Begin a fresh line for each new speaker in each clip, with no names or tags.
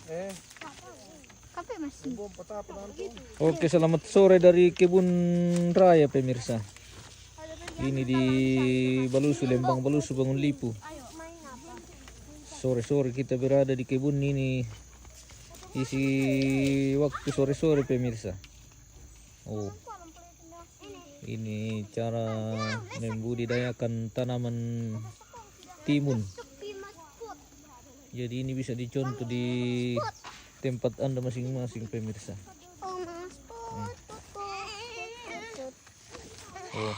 Kape masih.
Oke, selamat sore dari Kebun Raya pemirsa. Ini di Balusu, Lembang Balusu, Bangun Lipu. Sore-sore kita berada di kebun ini. Isi waktu sore-sore pemirsa. Oh, ini cara membudidayakan tanaman timun. Jadi ini bisa dicontoh di tempat Anda masing-masing pemirsa. Oh.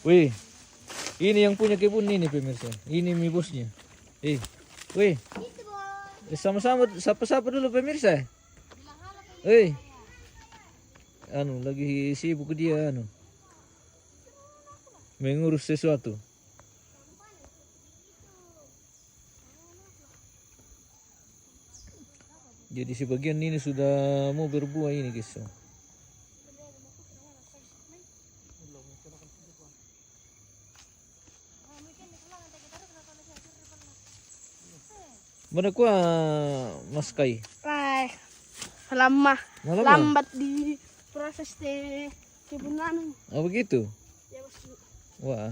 Wih, ini yang punya kebun ini pemirsa. Ini mi bosnya. Wih, sama-sama sapa-sapa dulu pemirsa. Lagi sibuk dia mengurus sesuatu. Jadi sebagian ini sudah mau berbuah ini guys. Mana kuah Mas Kai?
Lambat di proses kebunan.
Oh begitu? Wah.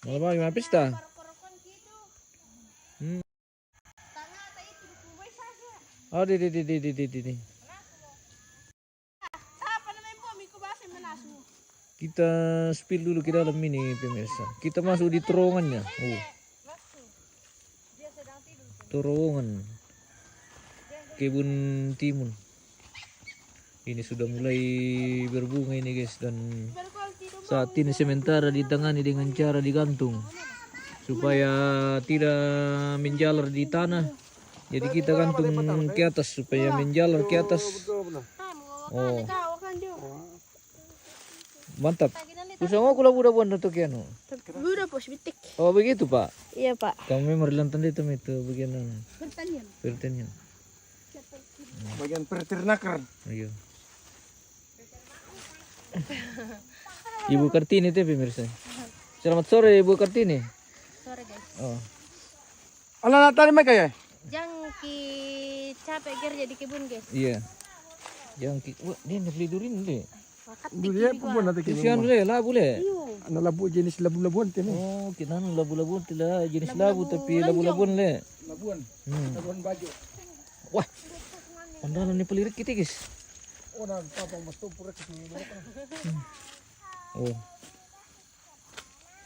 Malam lagi pesta. Oh di. Kita spill dulu ke dalam ini pemirsa. Kita masuk di terowongannya. Terowongan kebun timun. Ini sudah mulai berbunga ini guys, dan saat ini sementara ditangani dengan cara digantung supaya tidak menjalar di tanah. Jadi kita gantung ke atas supaya menjalar ke atas. Oh. Mantap. Usang aku lah budak-budak untuk kiano.
Budak pos bitik.
Oh begitu Pak?
Iya Pak.
Kamu memang lantan itu bagian
Pertanian.
Bagian peternakan.
Iya. Ibu Kartini itu pemirsa. Selamat sore Ibu Kartini.
Sore guys.
Oh.
Anak tadi mereka ya?
Jangan capek kerja di kebun guys.
Iya. Jangan wah dia beli durin deh.
Dia pun nanti
Kesian le, labu le.
Anak labu jenis labu-labuan ini.
Oh, kita labu-labu tidak jenis labu tapi labu-labuan le.
Labuan baju.
Wah. Pandalan ni pelirik kita guys.
Oh, nah, apa mas tu pura kesini.
Oh.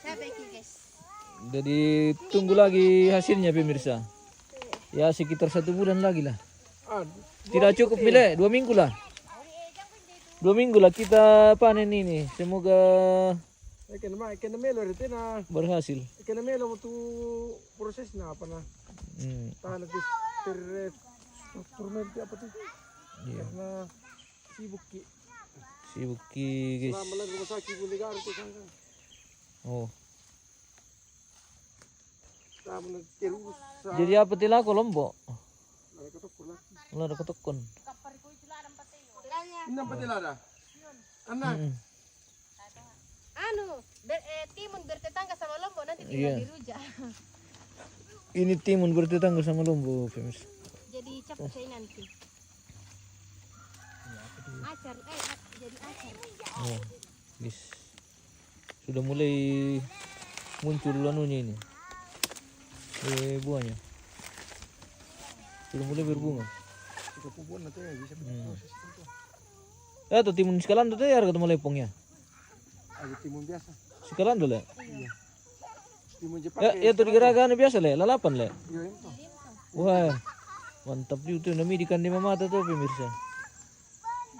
Capek guys.
Jadi tunggu lagi hasilnya pemirsa. Ya sekitar 1 bulan lagi lah. Tidak cukup mile, 2 minggu lah. 2 minggu lah kita panen ini. Semoga berhasil.
Ikan melo tu prosesnya apa nah? Tanah turmenti apa tuh?
Iya.
Karena sibuk
guys.
Selama lagi rumah sakit buligar itu kan.
Oh.
Terus.
Jadi apa tila ko lombok? Lah ada ketukun.
Ini apa tilada? Anak.
Timun bertetangga sama lombok nanti
Iya.
tinggal dirujak.
Ini timun bertetangga sama lombok pemirsa.
Jadi cepat saya nanti. Jadi acar.
Oh, guys. Sudah mulai muncul anunya ini. Buahnya. Sudah mulai berbunga. Tuh timun sekalan tuh ya ketemu lepongnya.
Ada timun biasa.
Sekalan tuh le.
Iya. Timun Jepang.
Ya tuh digeragan biasa le, lalapan le.
Iya itu.
Wah, mantap juga tuh nami ikan di mata tuh pemirsa.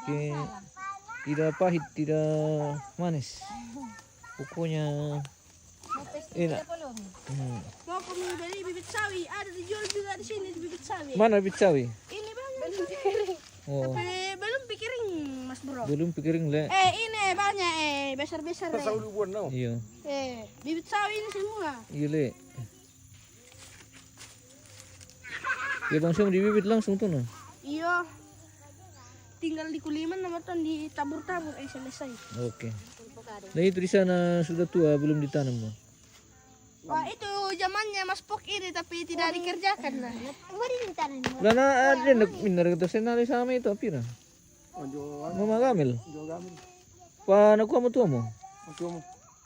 Oke, tidak pahit, tidak manis. Pokoknya enak.
Mau beli bibit sawi, ada dijual juga di sini bibit sawi.
Mana bibit sawi?
Ini bang, belum pikiring.
Oh.
Tapi belum pikiring mas bro.
Belum pikirin le.
Ini banyak besar-besar.
Sauluan no.
Iya.
Bibit sawi ini semua.
Iya le. Ya langsung dibibit langsung tuh no.
Iya. Tinggal di kuliman sama tuh ditabur-tabur selesai.
Oke. Nah itu di sana sudah tua belum ditanam no.
Wah itu zamannya Mas Pok ini tapi tidak dikerjakan nah.
Lana ada nak minar kata senali sama itu apira. Mama gamel. Pa naku mo tuwa mo.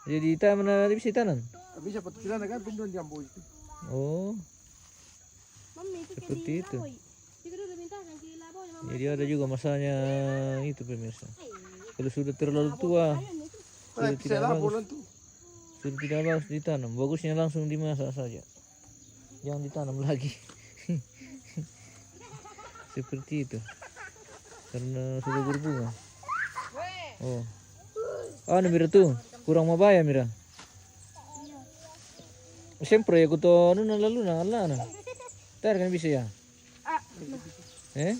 Jadi tayo mana di bisa tanam.
Bisa patut sila kan pinduan jambu itu.
Oh,
Mami itu
seperti itu.
Jika dulu minta kan di laboy Mama.
Jadi ada juga masanya itu pemirsa. Kalau sudah terlalu tua, sudah tidak bagus. Sudah tidak bagus ditanam. Bagusnya langsung dimasak saja. Jangan ditanam lagi. Seperti itu. Karena sudah berbunga. Oh. Ano mira tuh? Kurang mabaya mira. Siyempre ako to ano na lalo na ala na. Tar kan bisa ya? Eh?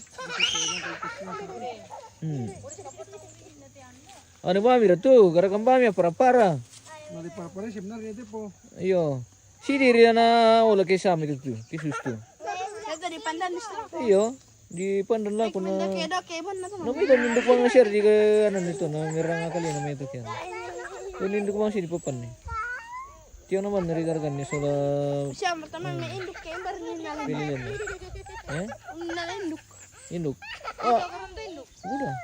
Ano ba mira tuh? Garakam ba miya para-para?
Nali para sebenarnya itu po.
Iyo. Si diri na wala kay sa amin ito. Kisus to.
Ito di pandan gusto.
Iyo. Di pandan lang ko na.
Dake man na to.
Namita nindok ko nga share di ka ano nito na mira nga kali na may ito kyan. Kung nindok ko nga sini papan ni. Tiyo naman narigargan niya sila
Siya matama may induk kay bar ni nalin.
pilihan. Eh?
Nalinduk.
Indok. Ah, udah.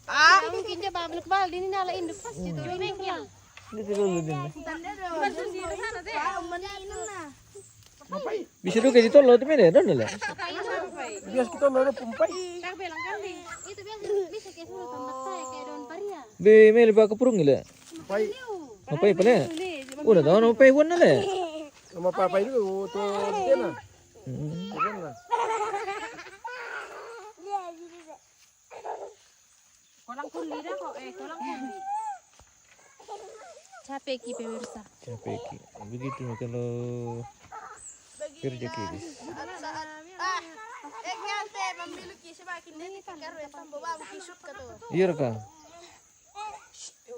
Ah, mungkin dia babalik bal din nala induk pas itu bengkel.
Hindi tinulo din na.
Tanda do. Di sana teh. Maninom na.
Bisa doon kayo dito, lo ito may doon nila.
Bias kita lolo pumpay.
Bilang kambing. Itu biasa bisa kayak suruh tambah saya kayak daun paria.
Be, may liba ka purong nila.
Pay.
Mapay pala. Udah tahu na mapay buwan nila.
Sama papay dulu to dena. Dena.
Kolang kuli dah kok kolang kuli. Capek ki pemirsa.
Capek. Begitu kalau kerja kidis.
Ngante memiliki semakin ini karo ya tambah babu kisut ka to.
Iya ka.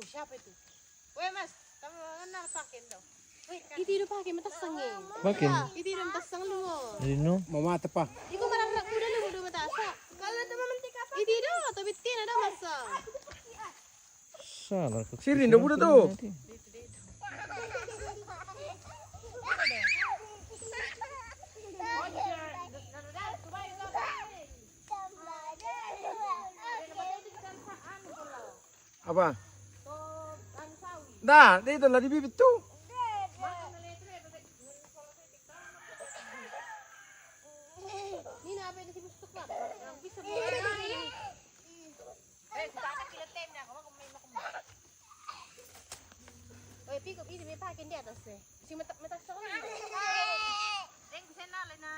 Siapa itu? Weh Mas, kamu kenal pakai dong. Weh, itu udah pakai matasang eh.
Makin.
Itu udah matasang lu.
Jadi no.
Mama tepa.
Iku marang nak kuda lu udah matasa. Kalau ada mementik apa? Itu udah, tapi tin ada masang.
Salah.
Sini ndak udah tuh. Apa? Dah, dito lah di bibit tuh.
Ini apa yang disebut lah? Yang bisa Oye, pico, ini me pakai di atas deh. Si mata sama ini. Deng bisa nala na.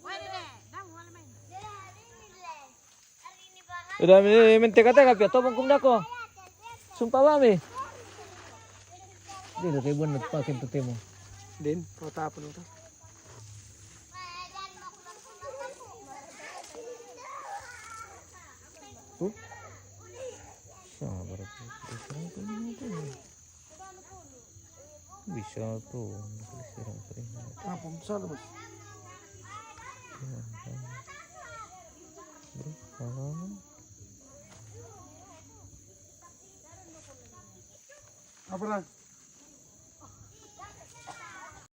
Wala deh, dah wala main.
Udah menteka-teka pia tobong kumda ko. Sumpah mami. Dito kay buwan nagpakin to temo.
Din, kau tapon ito.
Sabar. Bisa tuh.
Tapon sana mas. Apa lah?